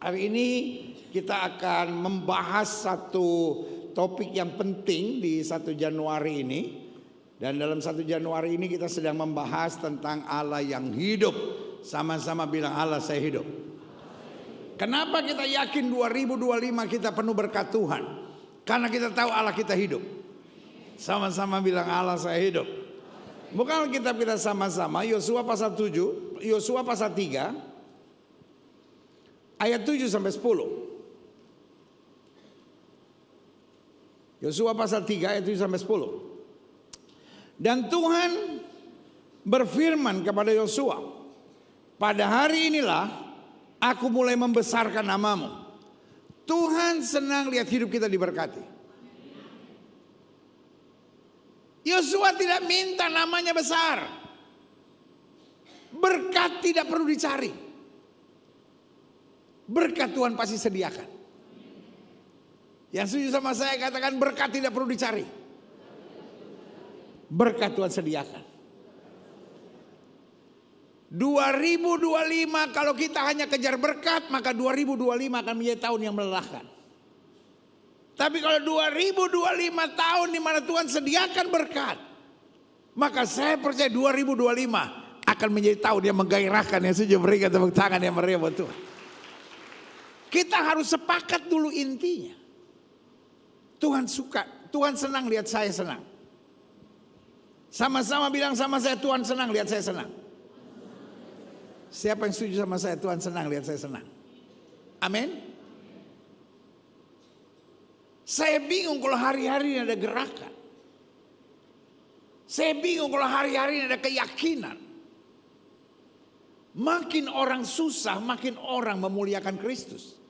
Hari ini kita akan membahas satu topik yang penting di 1 Januari ini. Dan dalam 1 Januari ini kita sedang membahas tentang Allah yang hidup. Sama-sama bilang, Allah saya hidup. Kenapa kita yakin 2025 kita penuh berkat Tuhan? Karena kita tahu Allah kita hidup. Sama-sama bilang, Allah saya hidup. Bukan kita sama-sama. Yosua pasal 7, Yosua pasal 3 ayat 7 sampai 10. Yosua pasal 3 ayat 7 sampai 10. Dan Tuhan berfirman kepada Yosua, pada hari inilah aku mulai membesarkan namamu. Tuhan senang lihat hidup kita diberkati. Yosua tidak minta namanya besar. Berkat tidak perlu dicari. Berkat Tuhan pasti sediakan. Yang setuju sama saya katakan berkat tidak perlu dicari. Berkat Tuhan sediakan. 2025 kalau kita hanya kejar berkat, maka 2025 akan menjadi tahun yang melelahkan. Tapi kalau 2025 tahun di mana Tuhan sediakan berkat, maka saya percaya 2025 akan menjadi tahun yang menggairahkan. Yang setuju berikan tepuk tangan yang meriah buat Tuhan. Kita harus sepakat dulu intinya. Tuhan suka, Tuhan senang lihat saya senang. Sama-sama bilang sama saya, Tuhan senang lihat saya senang. Siapa yang setuju sama saya, Tuhan senang lihat saya senang? Amin. Saya bingung kalau hari-hari ini ada gerakan. Saya bingung kalau hari-hari ini ada keyakinan. Makin orang susah, makin orang memuliakan Kristus.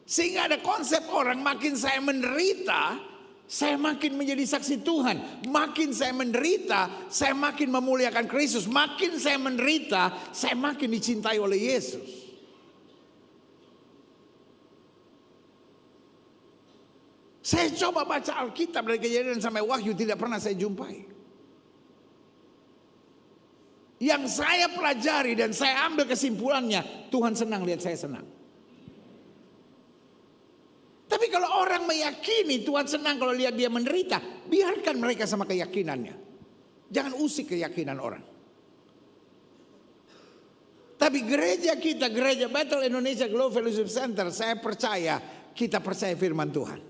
Sehingga ada konsep orang, makin saya menderita, saya makin menjadi saksi Tuhan. Makin saya menderita, saya makin memuliakan Kristus. Makin saya menderita, saya makin dicintai oleh Yesus. Saya coba baca Alkitab dari Kejadian sampai Wahyu, tidak pernah saya jumpai. Yang saya pelajari dan saya ambil kesimpulannya, Tuhan senang lihat saya senang. Tapi kalau orang meyakini Tuhan senang kalau lihat dia menderita, biarkan mereka sama keyakinannya. Jangan usik keyakinan orang. Tapi gereja kita, gereja Bethel Indonesia Global Fellowship Center, saya percaya kita percaya firman Tuhan.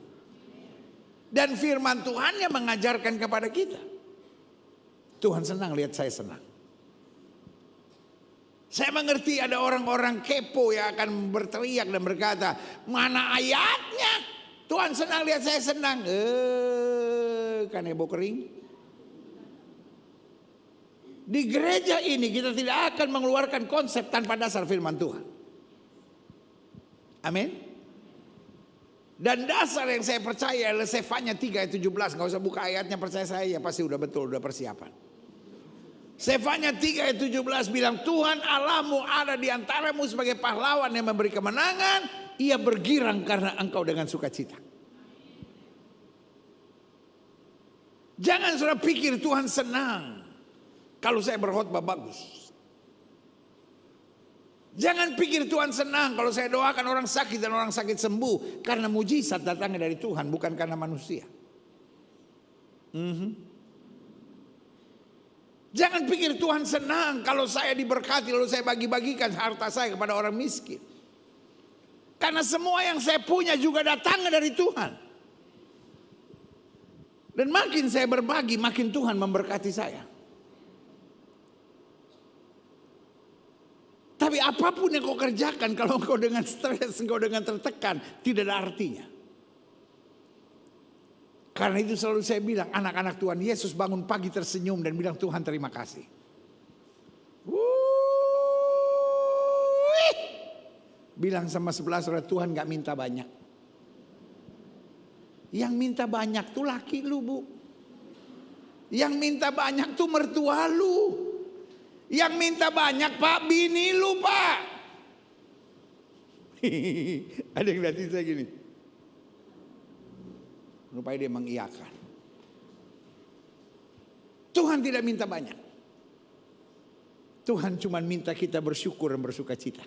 Dan firman Tuhan yang mengajarkan kepada kita. Tuhan senang lihat saya senang. Saya mengerti ada orang-orang kepo yang akan berteriak dan berkata, mana ayatnya? Tuhan senang lihat saya senang. Kanebo kering. Di gereja ini kita tidak akan mengeluarkan konsep tanpa dasar firman Tuhan. Amin. Dan dasar yang saya percaya adalah Sefanya 3 ayat 17. Gak usah buka ayatnya, percaya saya ya pasti udah betul, udah persiapan. Sefanya 3 ayat 17 bilang, Tuhan Allahmu ada di antaramu sebagai pahlawan yang memberi kemenangan. Ia bergirang karena engkau dengan sukacita. Jangan saudara pikir Tuhan senang kalau saya berkhotbah bagus. Jangan pikir Tuhan senang kalau saya doakan orang sakit dan orang sakit sembuh. Karena mujizat datangnya dari Tuhan, bukan karena manusia. Jangan pikir Tuhan senang kalau saya diberkati lalu saya bagi-bagikan harta saya kepada orang miskin. Karena semua yang saya punya juga datangnya dari Tuhan. Dan makin saya berbagi, makin Tuhan memberkati saya. Tapi apapun yang kau kerjakan, kalau kau dengan stres, kau dengan tertekan, tidak ada artinya. Karena itu selalu saya bilang, anak-anak Tuhan Yesus bangun pagi tersenyum dan bilang, Tuhan terima kasih. Bilang sama sebelah saudara, Tuhan gak minta banyak. Yang minta banyak tuh laki lu, Bu. Yang minta banyak tuh mertua lu. Yang minta banyak Pak, bini lu Pak. Ada yang lihatin saya gini. Rupanya dia mengiyakan. Tuhan tidak minta banyak. Tuhan cuma minta kita bersyukur dan bersuka cita.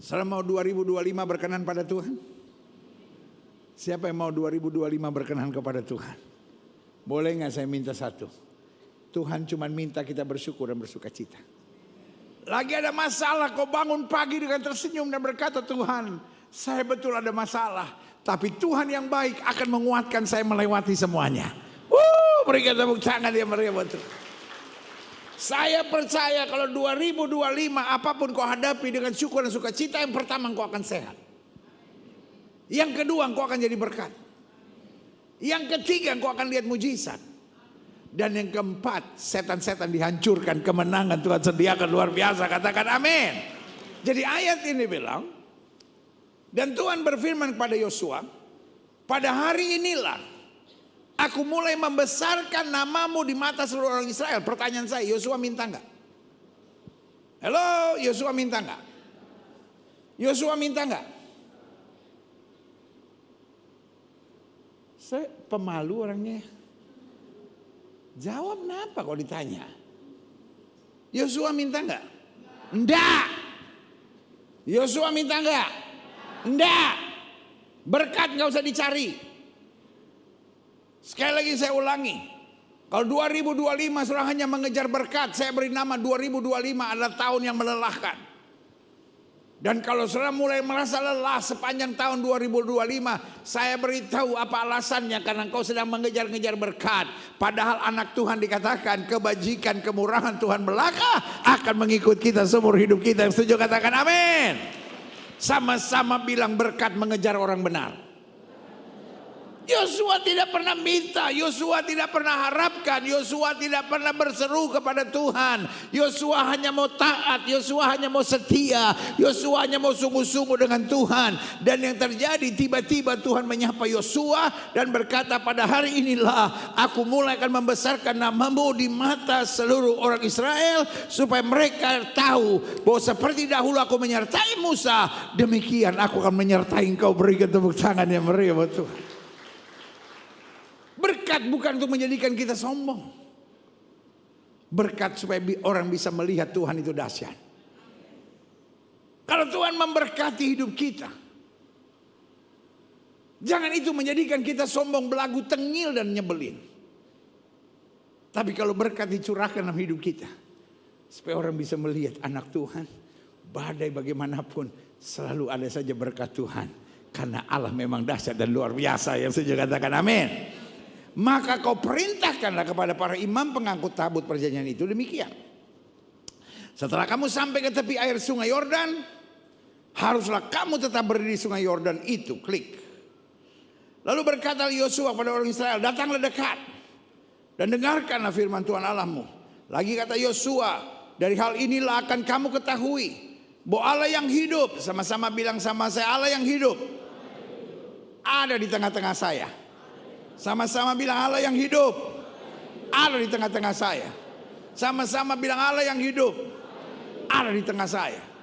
Selama 2025 berkenan pada Tuhan? Siapa yang mau 2025 berkenan kepada Tuhan? Boleh nggak saya minta satu? Tuhan cuma minta kita bersyukur dan bersuka cita. Lagi ada masalah, kau bangun pagi dengan tersenyum dan berkata, Tuhan, saya betul ada masalah, tapi Tuhan yang baik akan menguatkan saya melewati semuanya. Berikan tepuk tangan yang meriah buat Tuhan. Saya percaya kalau 2025 apapun kau hadapi dengan syukur dan sukacita, yang pertama kau akan sehat. Yang kedua kau akan jadi berkat. Yang ketiga kau akan lihat mujizat. Dan yang keempat, setan-setan dihancurkan, kemenangan Tuhan sediakan luar biasa. Katakan amin. Jadi ayat ini bilang, dan Tuhan berfirman kepada Yosua, pada hari inilah aku mulai membesarkan namamu di mata seluruh orang Israel. Pertanyaan saya, Yosua minta enggak? Halo, Yosua minta enggak? Yosua minta enggak? Saya pemalu orangnya. Jawab kenapa kalau ditanya? Yosua minta enggak? Enggak. Yosua minta enggak? Enggak. Berkat enggak usah dicari. Sekali lagi saya ulangi, kalau 2025 sudah hanya mengejar berkat, saya beri nama 2025 adalah tahun yang melelahkan. Dan kalau sudah mulai merasa lelah sepanjang tahun 2025, saya beritahu apa alasannya, karena engkau sedang mengejar-ngejar berkat. Padahal anak Tuhan dikatakan kebajikan, kemurahan Tuhan belaka akan mengikut kita seumur hidup kita. Yang setuju katakan amin. Sama-sama bilang berkat mengejar orang benar. Yosua tidak pernah minta, Yosua tidak pernah harapkan, Yosua tidak pernah berseru kepada Tuhan. Yosua hanya mau taat, Yosua hanya mau setia, Yosua hanya mau sungguh-sungguh dengan Tuhan. Dan yang terjadi tiba-tiba Tuhan menyapa Yosua dan berkata, pada hari inilah aku mulai akan membesarkan namamu di mata seluruh orang Israel, supaya mereka tahu bahwa seperti dahulu aku menyertai Musa, demikian aku akan menyertai engkau. Berikan tepuk tangan yang meriah buat Tuhan. Berkat bukan untuk menjadikan kita sombong. Berkat supaya orang bisa melihat Tuhan itu dahsyat. Kalau Tuhan memberkati hidup kita, jangan itu menjadikan kita sombong, belagu, tengil dan nyebelin. Tapi kalau berkat dicurahkan dalam hidup kita, supaya orang bisa melihat anak Tuhan, badai bagaimanapun selalu ada saja berkat Tuhan. Karena Allah memang dahsyat dan luar biasa. Yang setuju katakan amin. Maka kau perintahkanlah kepada para imam pengangkut tabut perjanjian itu demikian. Setelah kamu sampai ke tepi air sungai Yordan, haruslah kamu tetap berdiri di sungai Yordan itu. Klik. Lalu berkata Yosua kepada orang Israel, datanglah dekat dan dengarkanlah firman Tuhan Allahmu. Lagi kata Yosua, dari hal inilah akan kamu ketahui bahwa Allah yang hidup, sama-sama bilang sama saya, Allah yang hidup ada di tengah-tengah saya. Sama-sama bilang Allah yang hidup ada di tengah-tengah saya. Sama-sama bilang Allah yang hidup ada di tengah saya.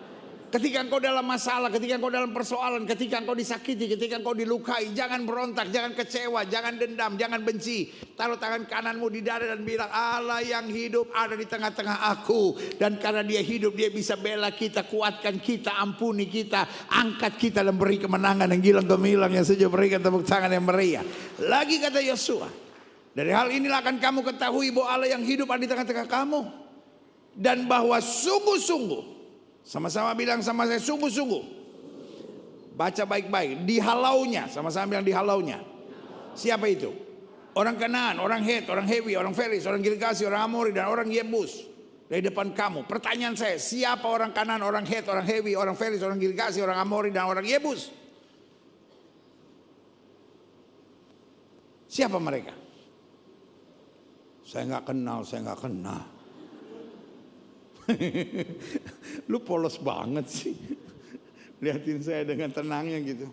Ketika engkau dalam masalah, ketika engkau dalam persoalan, ketika engkau disakiti, ketika engkau dilukai, jangan berontak, jangan kecewa, jangan dendam, jangan benci. Taruh tangan kananmu di dada dan bilang, Allah yang hidup ada di tengah-tengah aku. Dan karena dia hidup, dia bisa bela kita, kuatkan kita, ampuni kita, angkat kita dan beri kemenangan yang gilang gemilang. Yang setuju berikan tepuk tangan yang meriah. Lagi kata Yosua, dari hal inilah akan kamu ketahui bahwa Allah yang hidup ada di tengah-tengah kamu. Dan bahwa sungguh-sungguh, sama-sama bilang sama saya, sungguh-sungguh. Baca baik-baik. Dihalaunya, sama-sama bilang dihalaunya. Siapa itu? Orang Kanaan, orang Het, orang Hewi, orang Feris, orang Girgasi, orang Amori, dan orang Yebus. Dari depan kamu. Pertanyaan saya, siapa orang Kanaan, orang Het, orang Hewi, orang Feris, orang Girgasi, orang Amori, dan orang Yebus? Siapa mereka? Saya nggak kenal, saya nggak kenal. Lu polos banget sih. Lihatin saya dengan tenangnya gitu.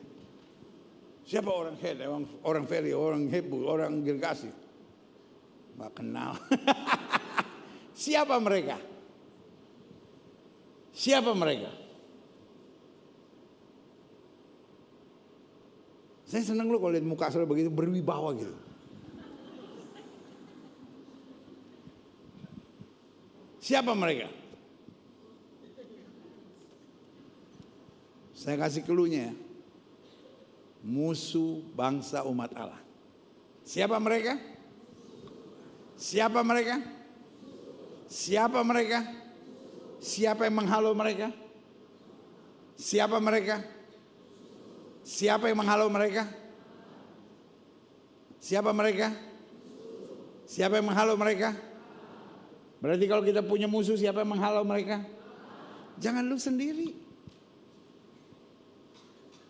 Siapa orang Het, orang Feri, orang Hebu, orang Girgasi? Nggak kenal. Siapa mereka? Siapa mereka? Saya senang lu kalau lihat muka saudara begitu berwibawa gitu. Siapa mereka? Saya kasih clue-nya ya. Musuh bangsa umat Allah. Siapa mereka? Siapa mereka? Siapa mereka? Siapa yang menghalau mereka? Siapa mereka? Siapa yang menghalau mereka? Siapa mereka? Siapa yang menghalau mereka? Berarti kalau kita punya musuh, siapa yang menghalau mereka? Jangan lu sendiri.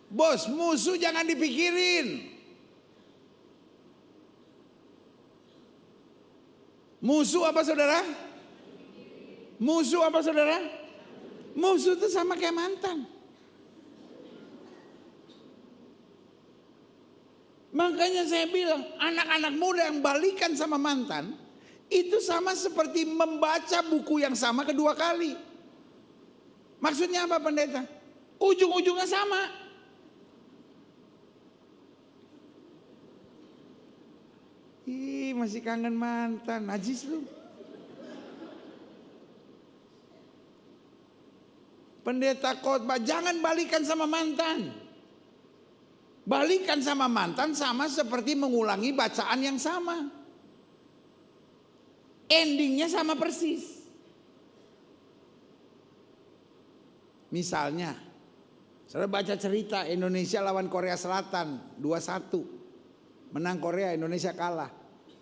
Bos, musuh jangan dipikirin. Musuh apa saudara? Musuh apa saudara? Musuh itu sama kayak mantan. Makanya saya bilang, anak-anak muda yang balikan sama mantan, itu sama seperti membaca buku yang sama kedua kali. Maksudnya apa pendeta? Ujung-ujungnya sama. Ih, masih kangen mantan, najis lu. Pendeta khotbah, jangan balikan sama mantan. Balikan sama mantan sama seperti mengulangi bacaan yang sama. Endingnya sama persis. Misalnya, saya baca cerita Indonesia lawan Korea Selatan 2-1. Menang Korea, Indonesia kalah.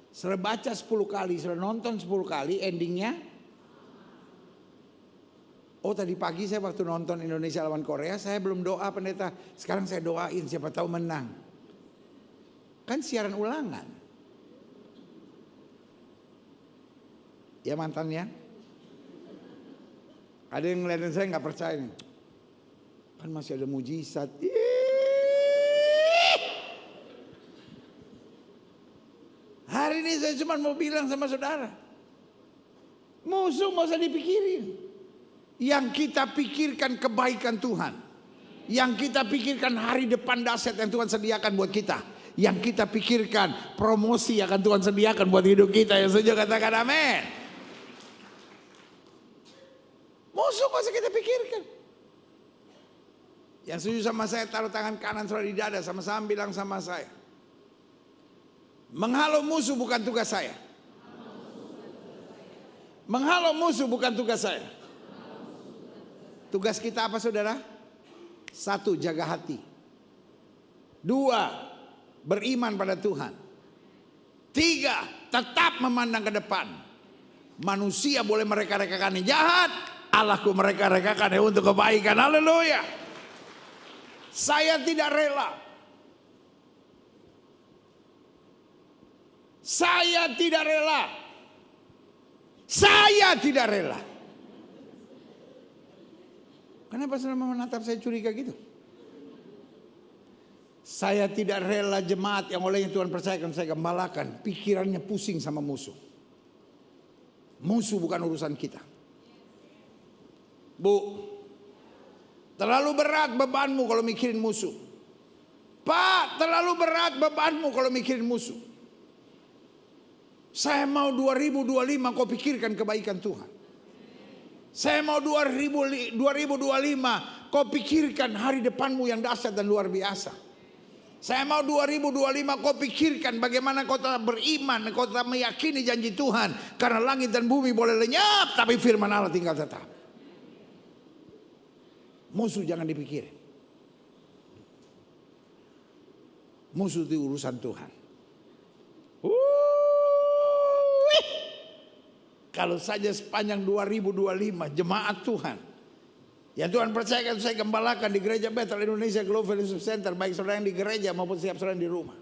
Saya baca 10 kali, saya nonton 10 kali, endingnya. Oh tadi pagi saya waktu nonton Indonesia lawan Korea, saya belum doa pendeta. Sekarang saya doain siapa tahu menang. Kan siaran ulangan. Ya mantannya. Ada yang ngeliatin saya nggak percaya nih. Kan masih ada mujizat. Hari ini saya cuma mau bilang sama saudara. Musuh nggak usah dipikirin. Yang kita pikirkan kebaikan Tuhan. Yang kita pikirkan hari depan dahsyat yang Tuhan sediakan buat kita. Yang kita pikirkan promosi akan Tuhan sediakan buat hidup kita. Yang setuju katakan amin. Musuh gak usah kita pikirkan. Yang setuju sama saya taruh tangan kanan saudara di dada. Sama-sama bilang sama saya. Menghalau musuh bukan tugas saya. Menghalau musuh bukan tugas saya. Tugas kita apa saudara? 1, jaga hati. 2, beriman pada Tuhan. 3, tetap memandang ke depan. Manusia boleh mereka-rekakan yang jahat, Allahku mereka-rekakan yang untuk kebaikan. Haleluya. Saya tidak rela. Saya tidak rela. Saya tidak rela. Kenapa saudara menatap saya curiga gitu? Saya tidak rela jemaat yang oleh Tuhan percayakan saya gembalakan. Pikirannya pusing sama musuh. Musuh bukan urusan kita. Bu, terlalu berat bebanmu kalau mikirin musuh. Pak, terlalu berat bebanmu kalau mikirin musuh. Saya mau 2025 kau pikirkan kebaikan Tuhan. Saya mau 2025 kau pikirkan hari depanmu yang dahsyat dan luar biasa. Saya mau 2025 kau pikirkan bagaimana kau tetap beriman, kau tetap meyakini janji Tuhan. Karena langit dan bumi boleh lenyap, tapi firman Allah tinggal tetap. Musuh jangan dipikirin. Musuh itu urusan Tuhan. Kalau saja sepanjang 2025 jemaat Tuhan yang Tuhan percayakan saya gembalakan di gereja Bethel Indonesia Global Fellowship Center, baik saudara yang di gereja maupun setiap saudara yang di rumah,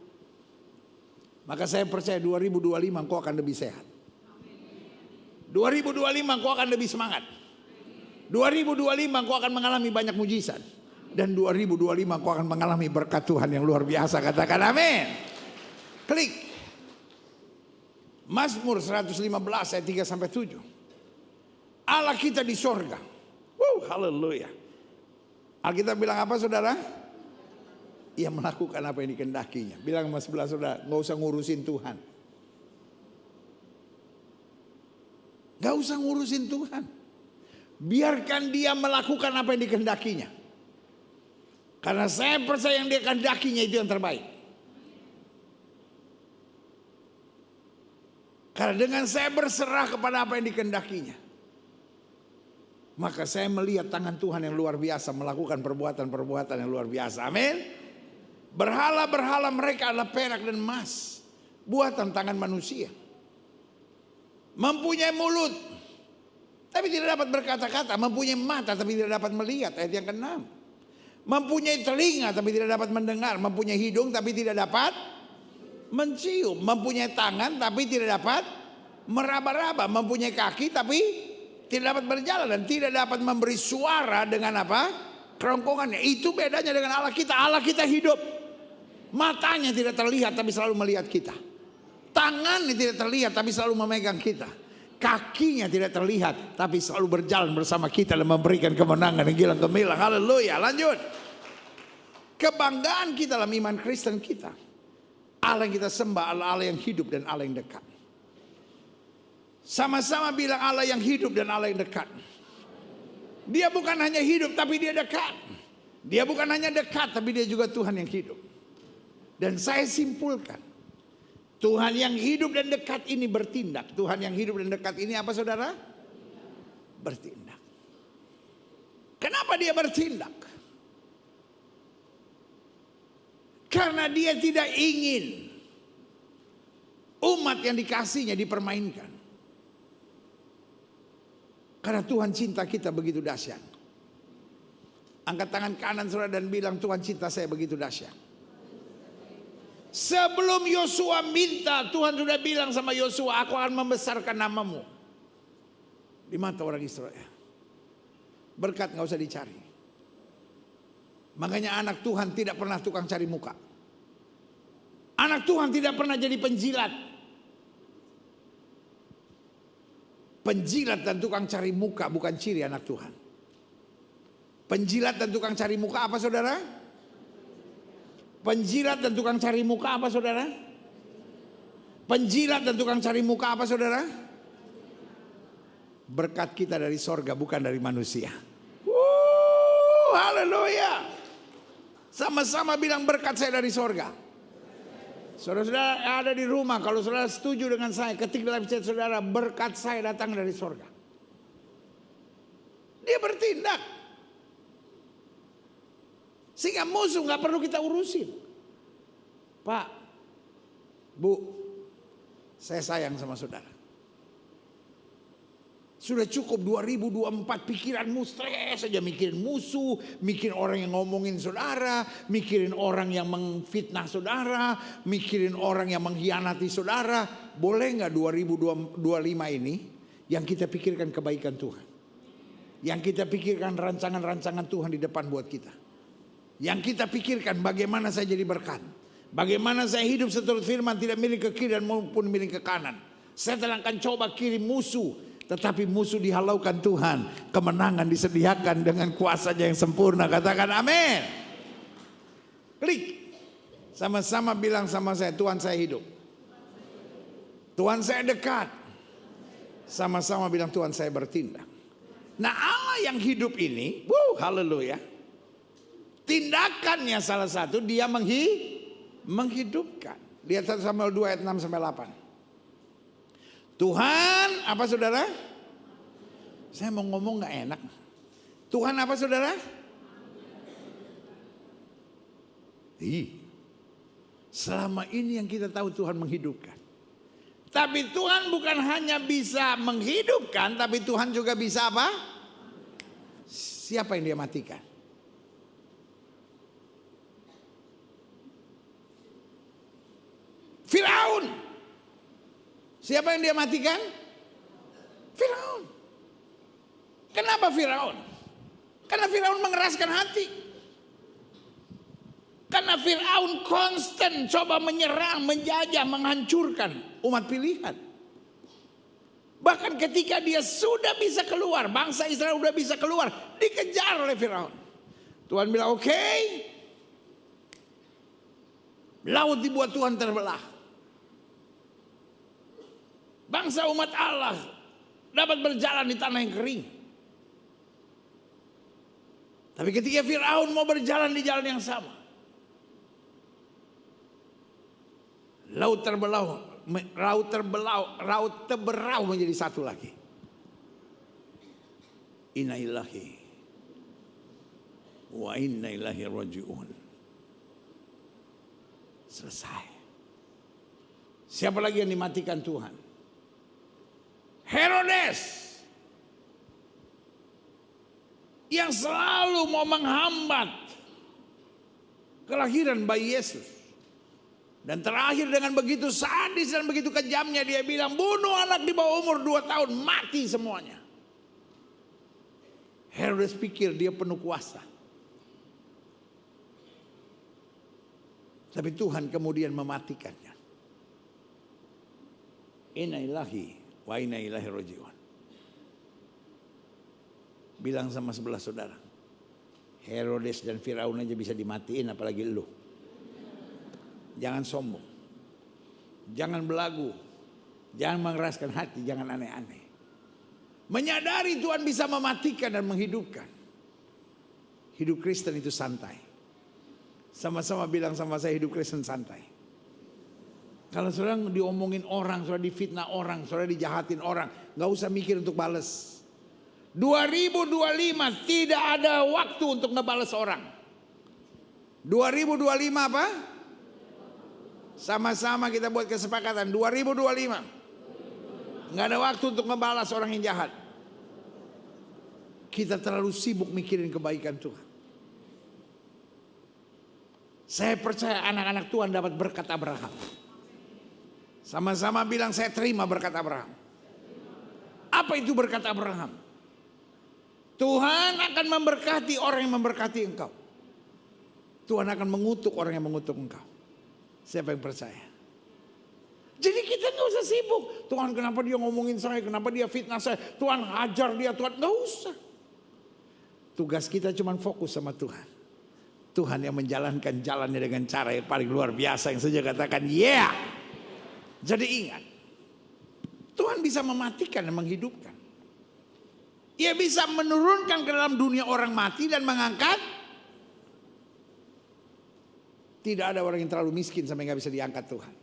maka saya percaya 2025 engkau akan lebih sehat. 2025 engkau akan lebih semangat. 2025 engkau akan mengalami banyak mujizat. Dan 2025 engkau akan mengalami berkat Tuhan yang luar biasa. Katakan amin. Klik Mazmur 115 ayat 3-7. Allah kita di sorga. Haleluya. Alkitab bilang apa saudara? Ia melakukan apa yang dikehendakinya. Bilang sama sebelah saudara, gak usah ngurusin Tuhan. Gak usah ngurusin Tuhan. Biarkan dia melakukan apa yang dikehendakinya. Karena saya percaya yang dia kehendakinya itu yang terbaik. Karena dengan saya berserah kepada apa yang dikehendakinya, maka saya melihat tangan Tuhan yang luar biasa melakukan perbuatan-perbuatan yang luar biasa. Amin. Berhala-berhala mereka adalah perak dan emas, buatan tangan manusia. Mempunyai mulut tapi tidak dapat berkata-kata, mempunyai mata tapi tidak dapat melihat, ayat yang ke-6. Mempunyai telinga tapi tidak dapat mendengar, mempunyai hidung tapi tidak dapat mencium, mempunyai tangan tapi tidak dapat meraba-raba, mempunyai kaki tapi tidak dapat berjalan, dan tidak dapat memberi suara dengan apa? Kerongkongannya. Itu bedanya dengan Allah kita. Allah kita hidup. Matanya tidak terlihat tapi selalu melihat kita. Tangannya tidak terlihat tapi selalu memegang kita. Kakinya tidak terlihat tapi selalu berjalan bersama kita dan memberikan kemenangan yang gilang gemilang. Haleluya. Lanjut. Kebanggaan kita dalam iman Kristen kita, Allah yang kita sembah adalah Allah yang hidup dan Allah yang dekat. Sama-sama bilang Allah yang hidup dan Allah yang dekat. Dia bukan hanya hidup tapi dia dekat. Dia bukan hanya dekat tapi dia juga Tuhan yang hidup. Dan saya simpulkan, Tuhan yang hidup dan dekat ini bertindak. Tuhan yang hidup dan dekat ini apa saudara? Bertindak. Kenapa dia bertindak? Karena dia tidak ingin umat yang dikasihnya dipermainkan. Karena Tuhan cinta kita begitu dahsyat. Angkat tangan kanan saudara dan bilang, Tuhan cinta saya begitu dahsyat. Sebelum Yosua minta, Tuhan sudah bilang sama Yosua, aku akan membesarkan namamu di mata orang Israel. Berkat gak usah dicari. Makanya anak Tuhan tidak pernah tukang cari muka. Anak Tuhan tidak pernah jadi penjilat. Penjilat dan tukang cari muka bukan ciri anak Tuhan. Penjilat dan tukang cari muka apa saudara? Penjilat dan tukang cari muka apa saudara? Penjilat dan tukang cari muka apa saudara? Berkat kita dari sorga bukan dari manusia. Haleluya. Sama-sama bilang berkat saya dari sorga. Saudara-saudara ada di rumah, kalau saudara setuju dengan saya, ketik dalam chat saudara, berkat saya datang dari sorga. Dia bertindak. Sehingga musuh gak perlu kita urusin. Pak, Bu, saya sayang sama saudara. Sudah cukup 2024 pikiranmu stres saja, mikirin musuh, mikirin orang yang ngomongin saudara, mikirin orang yang memfitnah saudara, mikirin orang yang mengkhianati saudara. Boleh gak 2025 ini yang kita pikirkan kebaikan Tuhan, yang kita pikirkan rancangan-rancangan Tuhan di depan buat kita. Yang kita pikirkan bagaimana saya jadi berkat. Bagaimana saya hidup seturut firman, tidak miring ke kiri dan maupun miring ke kanan. Saya telah akan coba kirim musuh, tetapi musuh dihalaukan Tuhan. Kemenangan disediakan dengan kuasanya yang sempurna. Katakan amin. Klik. Sama-sama bilang sama saya, Tuhan saya hidup. Tuhan saya dekat. Sama-sama bilang Tuhan saya bertindak. Nah Allah yang hidup ini, haleluya. Tindakannya salah satu dia menghidupkan. Lihat 1 Samuel 2 ayat 6 sampai 8. Tuhan apa saudara? Saya mau ngomong gak enak. Tuhan apa saudara? Selama ini yang kita tahu Tuhan menghidupkan. Tapi Tuhan bukan hanya bisa menghidupkan, tapi Tuhan juga bisa apa? Siapa yang dia matikan? Firaun. Siapa yang dia matikan? Firaun. Kenapa Firaun? Karena Firaun mengeraskan hati. Karena Firaun konstan coba menyerang, menjajah, menghancurkan umat pilihan. Bahkan ketika dia sudah bisa keluar, bangsa Israel sudah bisa keluar, dikejar oleh Firaun. Tuhan bilang oke. Laut dibuat Tuhan terbelah. Bangsa umat Allah dapat berjalan di tanah yang kering. Tapi ketika Firaun mau berjalan di jalan yang sama, laut terbelah menjadi satu lagi. Inna lillahi wa inna ilaihi raji'un. Selesai. Siapa lagi yang dimatikan Tuhan? Herodes, yang selalu mau menghambat kelahiran bayi Yesus. Dan terakhir dengan begitu sadis dan begitu kejamnya dia bilang, bunuh anak di bawah umur 2 tahun, mati semuanya. Herodes pikir dia penuh kuasa. Tapi Tuhan kemudian mematikannya. Inna lillahi wa inna ilaihi raji'un. Bilang sama sebelah saudara, Herodes dan Firaun aja bisa dimatiin, apalagi lu. Jangan sombong, jangan belagu, jangan mengeraskan hati, jangan aneh-aneh. Menyadari Tuhan bisa mematikan dan menghidupkan. Hidup Kristen itu santai. Sama-sama bilang sama saya, hidup Kristen santai. Kalau saudara diomongin orang, saudara difitnah orang, saudara dijahatin orang, gak usah mikir untuk bales. 2025 tidak ada waktu untuk ngebales orang. 2025 apa? Sama-sama kita buat kesepakatan 2025. Nggak ada waktu untuk ngebalas orang yang jahat. Kita terlalu sibuk mikirin kebaikan Tuhan. Saya percaya anak-anak Tuhan dapat berkat Abraham. Sama-sama bilang, saya terima berkat Abraham. Apa itu berkat Abraham? Tuhan akan memberkati orang yang memberkati engkau. Tuhan akan mengutuk orang yang mengutuk engkau. Siapa yang percaya? Jadi kita gak usah sibuk. Tuhan, kenapa dia ngomongin saya? Kenapa dia fitnah saya? Tuhan hajar dia. Tuhan, gak usah. Tugas kita cuma fokus sama Tuhan. Tuhan yang menjalankan jalannya dengan cara yang paling luar biasa. Yang saja katakan yeah. Jadi ingat, Tuhan bisa mematikan dan menghidupkan. Ia bisa menurunkan ke dalam dunia orang mati dan mengangkat. Tidak ada orang yang terlalu miskin sampai gak bisa diangkat Tuhan.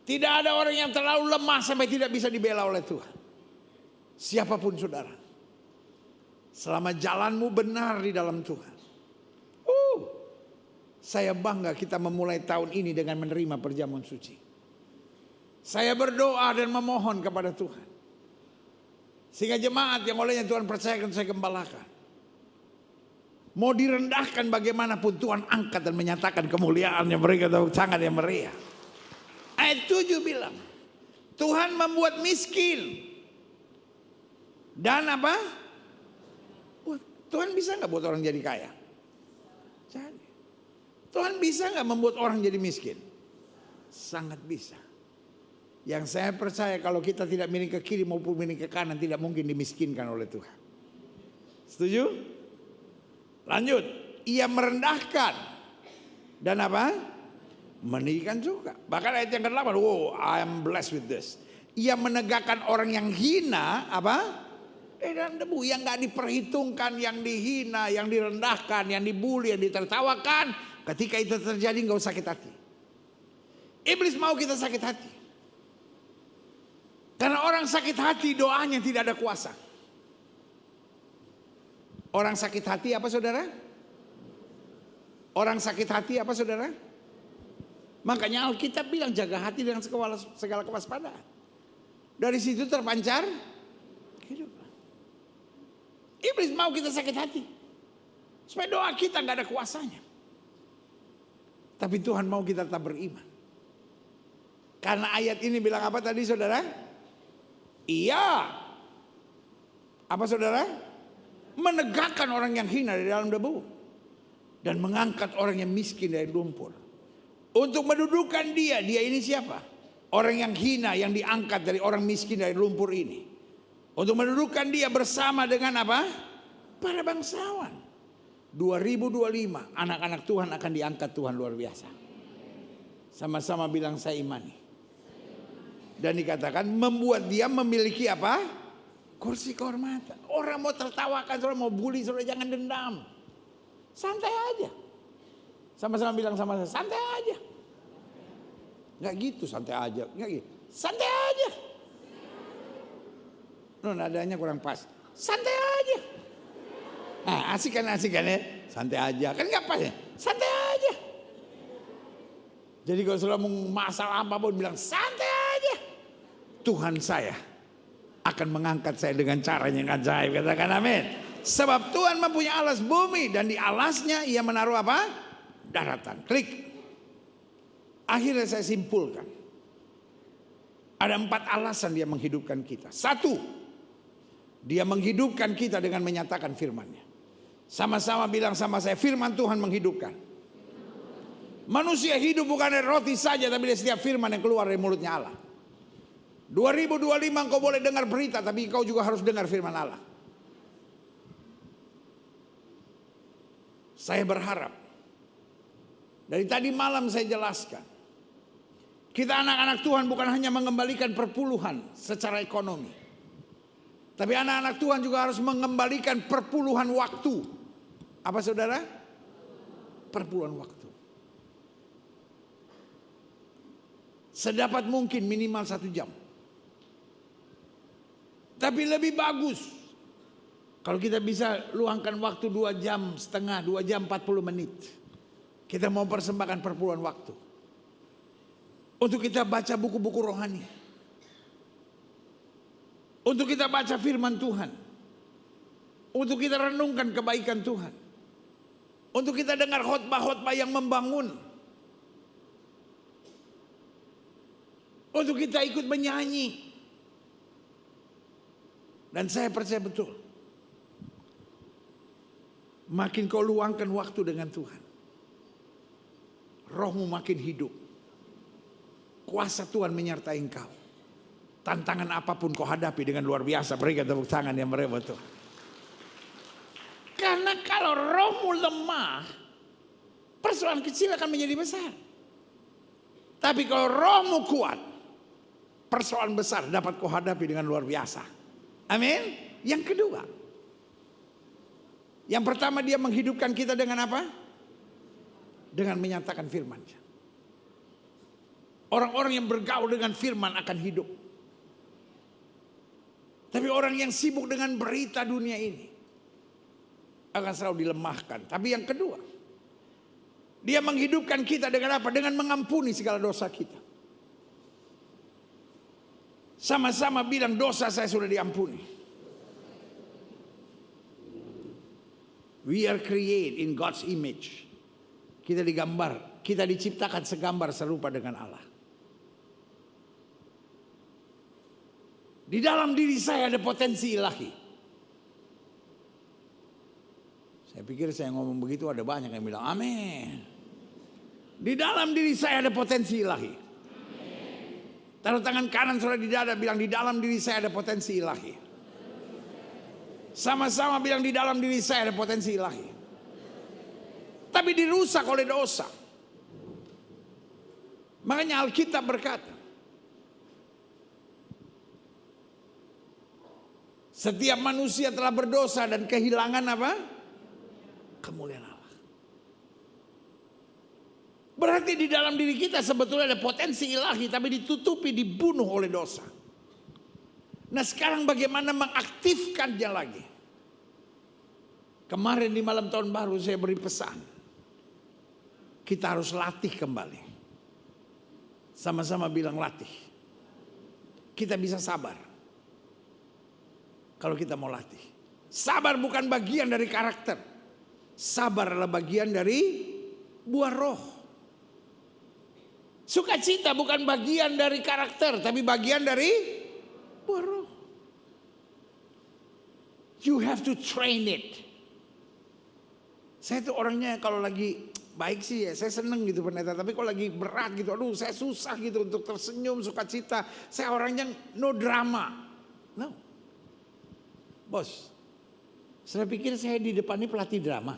Tidak ada orang yang terlalu lemah sampai tidak bisa dibela oleh Tuhan. Siapapun saudara, selama jalanmu benar di dalam Tuhan. Saya bangga kita memulai tahun ini dengan menerima perjamuan suci. Saya berdoa dan memohon kepada Tuhan, sehingga jemaat yang olehnya Tuhan percayakan saya gembalakan, mau direndahkan bagaimanapun Tuhan angkat dan menyatakan kemuliaannya. Mereka tahu tangan yang meriah. Ayat 7 bilang, Tuhan membuat miskin. Dan apa? Tuhan bisa gak buat orang jadi kaya? Jadi, Tuhan bisa gak membuat orang jadi miskin? Sangat bisa. Yang saya percaya kalau kita tidak miring ke kiri maupun miring ke kanan, tidak mungkin dimiskinkan oleh Tuhan. Setuju? Lanjut, ia merendahkan dan apa? Meninggikan juga. Bahkan ayat yang ke-8, I am blessed with this. Ia menegakkan orang yang hina, apa? Dalam debu, yang gak diperhitungkan, yang dihina, yang direndahkan, yang dibully, yang ditertawakan. Ketika itu terjadi gak usah sakit hati. Iblis mau kita sakit hati. Karena orang sakit hati doanya tidak ada kuasa. Orang sakit hati apa saudara? Orang sakit hati apa saudara? Makanya Alkitab bilang jaga hati dengan segala kewaspadaan. Dari situ terpancar kehidupan. Iblis mau kita sakit hati, supaya doa kita gak ada kuasanya. Tapi Tuhan mau kita tetap beriman. Karena ayat ini bilang apa tadi saudara? Iya. Apa saudara? Menegakkan orang yang hina dari dalam debu dan mengangkat orang yang miskin dari lumpur. Untuk mendudukan dia ini siapa? Orang yang hina yang diangkat dari orang miskin dari lumpur ini. Untuk mendudukan dia bersama dengan apa? Para bangsawan. 2025 anak-anak Tuhan akan diangkat Tuhan luar biasa. Sama-sama bilang saya imani. Dan dikatakan membuat dia memiliki apa? Kursi kehormatan. Orang mau tertawakan, saudara mau bully, saudara jangan dendam. Santai aja. Sama-sama bilang sama saya, santai aja. Nggak gitu, santai aja. Nggak gitu, santai aja. Nadanya kurang pas. Santai aja. Nah, asik kan ya. Santai aja. Kan nggak pas ya. Santai aja. Jadi kalau saudara mau masalah apapun bilang santai aja. Tuhan saya akan mengangkat saya dengan caranya yang ajaib. Katakan amin. Sebab Tuhan mempunyai alas bumi dan di alasnya ia menaruh apa? Daratan. Klik. Akhirnya saya simpulkan. Ada 4 alasan dia menghidupkan kita. 1. Dia menghidupkan kita dengan menyatakan firman-Nya. Sama-sama bilang sama saya, firman Tuhan menghidupkan. Manusia hidup bukan dari roti saja, tapi dari setiap firman yang keluar dari mulutnya Allah. 2025 engkau boleh dengar berita, tapi engkau juga harus dengar firman Allah. Saya berharap, dari tadi malam saya jelaskan, kita anak-anak Tuhan bukan hanya mengembalikan perpuluhan secara ekonomi, tapi anak-anak Tuhan juga harus mengembalikan perpuluhan waktu. Apa saudara? Perpuluhan waktu. Sedapat mungkin minimal 1 jam. Tapi lebih bagus kalau kita bisa luangkan waktu 2 jam setengah, 2 jam 40 menit. Kita mau persembahkan perpuluhan waktu. Untuk kita baca buku-buku rohani. Untuk kita baca firman Tuhan. Untuk kita renungkan kebaikan Tuhan. Untuk kita dengar khotbah-khotbah yang membangun. Untuk kita ikut menyanyi. Dan saya percaya betul. Makin kau luangkan waktu dengan Tuhan, rohmu makin hidup. Kuasa Tuhan menyertai engkau. Tantangan apapun kau hadapi dengan luar biasa. Berikan tepuk tangan yang meriah Tuhan. Karena kalau rohmu lemah, persoalan kecil akan menjadi besar. Tapi kalau rohmu kuat, persoalan besar dapat kau hadapi dengan luar biasa. Amin. Yang kedua, yang pertama dia menghidupkan kita dengan apa? Dengan menyatakan firman-Nya. Orang-orang yang bergaul dengan firman akan hidup. Tapi orang yang sibuk dengan berita dunia ini akan selalu dilemahkan. Tapi yang kedua, dia menghidupkan kita dengan apa? Dengan mengampuni segala dosa kita. Sama-sama bilang, dosa saya sudah diampuni. We are created in God's image. Kita digambar, kita diciptakan segambar serupa dengan Allah. Di dalam diri saya ada potensi ilahi. Saya pikir saya ngomong begitu ada banyak yang bilang amin. Di dalam diri saya ada potensi ilahi. Taruh tangan kanan saudara di dada, bilang di dalam diri saya ada potensi ilahi. Sama-sama bilang di dalam diri saya ada potensi ilahi. Tapi dirusak oleh dosa. Makanya Alkitab berkata, setiap manusia telah berdosa dan kehilangan apa? Kemuliaan Allah. Berarti di dalam diri kita sebetulnya ada potensi ilahi, tapi ditutupi, dibunuh oleh dosa. Nah sekarang bagaimana mengaktifkannya lagi? Kemarin di malam tahun baru saya beri pesan. Kita harus latih kembali. Sama-sama bilang latih. Kita bisa sabar. Kalau kita mau latih. Sabar bukan bagian dari karakter. Sabar adalah bagian dari buah roh. Sukacita bukan bagian dari karakter, tapi bagian dari buah roh. You have to train it. Saya tuh orangnya kalau lagi baik sih ya, saya seneng gitu pendeta. Tapi kalau lagi berat gitu, aduh saya susah gitu untuk tersenyum, sukacita. Saya orangnya no drama. No. Bos, saya pikir saya di depan ini pelatih drama.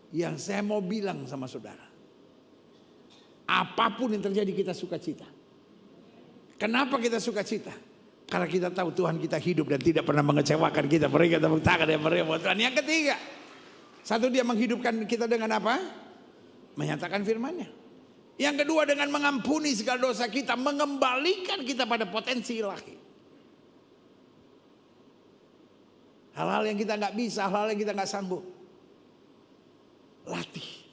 Yang saya mau bilang sama saudara, apapun yang terjadi kita sukacita. Kenapa kita sukacita? Karena kita tahu Tuhan kita hidup dan tidak pernah mengecewakan kita. Berikan tepuk tangan yang meriah buat Tuhan. Yang ketiga, satu, dia menghidupkan kita dengan apa? Menyatakan firman-Nya. Yang kedua, dengan mengampuni segala dosa kita, mengembalikan kita pada potensi ilahi. Hal-hal yang kita nggak bisa, hal-hal yang kita nggak sanggup, latih.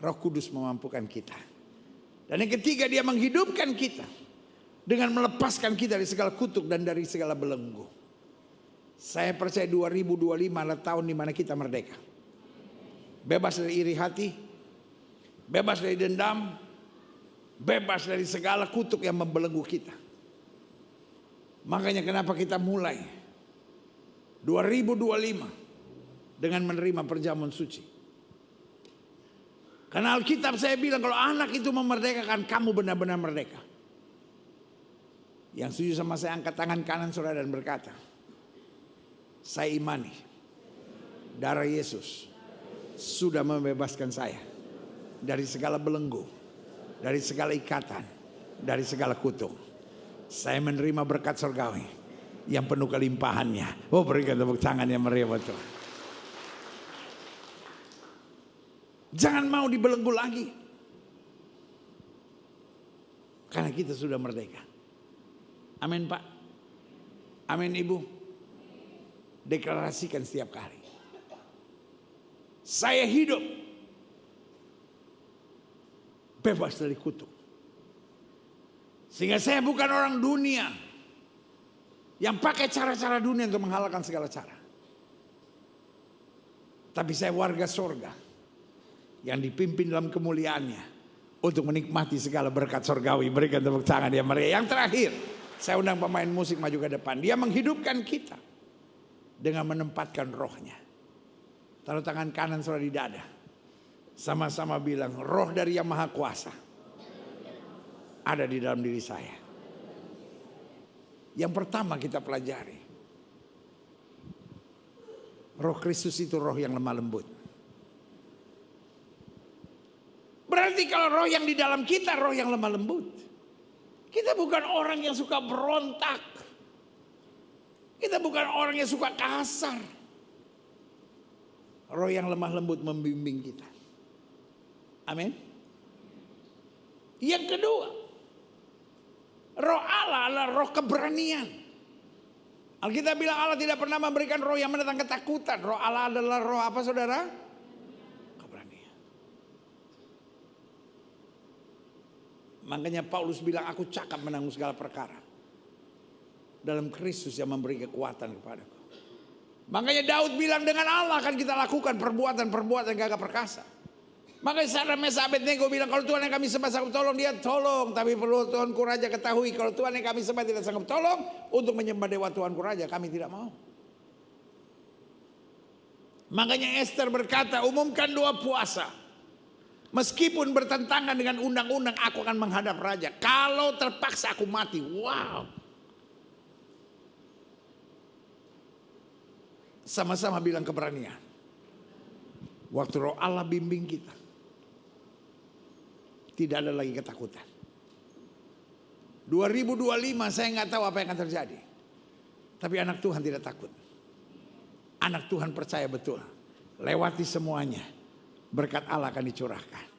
Roh Kudus memampukan kita. Dan yang ketiga, dia menghidupkan kita dengan melepaskan kita dari segala kutuk dan dari segala belenggu. Saya percaya 2025 adalah tahun di mana kita merdeka. Bebas dari iri hati, bebas dari dendam, bebas dari segala kutuk yang membelenggu kita. Makanya kenapa kita mulai 2025 dengan menerima perjamuan suci. Karena Alkitab saya bilang kalau anak itu memerdekakan, kamu benar-benar merdeka. Yang setuju sama saya angkat tangan kanan saudara dan berkata, saya imani darah Yesus sudah membebaskan saya dari segala belenggu, dari segala ikatan, dari segala kutuk. Saya menerima berkat surgawi yang penuh kelimpahannya. Oh, berikan tepuk tangan yang meriah buat Tuhan. Jangan mau dibelenggu lagi. Karena kita sudah merdeka. Amin Pak. Amin Ibu. Deklarasikan setiap kali. Saya hidup bebas dari kutuk. Sehingga saya bukan orang dunia yang pakai cara-cara dunia untuk menghalalkan segala cara. Tapi saya warga sorga yang dipimpin dalam kemuliaannya untuk menikmati segala berkat sorgawi. Berikan tepuk tangan yang meriah. Yang terakhir, saya undang pemain musik maju ke depan. Dia menghidupkan kita dengan menempatkan rohnya. Taruh tangan kanan saudara di dada. Sama-sama bilang, roh dari Yang Maha Kuasa ada di dalam diri saya. Yang pertama kita pelajari, Roh Kristus itu roh yang lemah lembut. Berarti kalau roh yang di dalam kita roh yang lemah lembut. Kita bukan orang yang suka berontak. Kita bukan orang yang suka kasar. Roh yang lemah lembut membimbing kita. Amin. Yang kedua, roh Allah adalah roh keberanian. Alkitab bilang Allah tidak pernah memberikan roh yang mendatangkan ketakutan. Roh Allah adalah roh apa saudara? Keberanian. Makanya Paulus bilang aku cakap menanggung segala perkara dalam Kristus yang memberi kekuatan kepadaku. Makanya Daud bilang dengan Allah akan kita lakukan perbuatan-perbuatan yang gagah perkasa. Makanya Sadrak Mesak Abednego bilang kalau Tuhan yang kami sembah sanggup tolong, dia tolong. Tapi perlu Tuanku Raja ketahui kalau Tuhan yang kami sembah tidak sanggup tolong untuk menyembah dewa Tuanku Raja, kami tidak mau. Makanya Esther berkata, umumkan doa puasa. Meskipun bertentangan dengan undang-undang, aku akan menghadap Raja. Kalau terpaksa aku mati. Wow. Sama-sama bilang keberanian. Waktu roh Allah bimbing kita, tidak ada lagi ketakutan. 2025 saya nggak tahu apa yang akan terjadi. Tapi anak Tuhan tidak takut. Anak Tuhan percaya betul. Lewati semuanya, berkat Allah akan dicurahkan.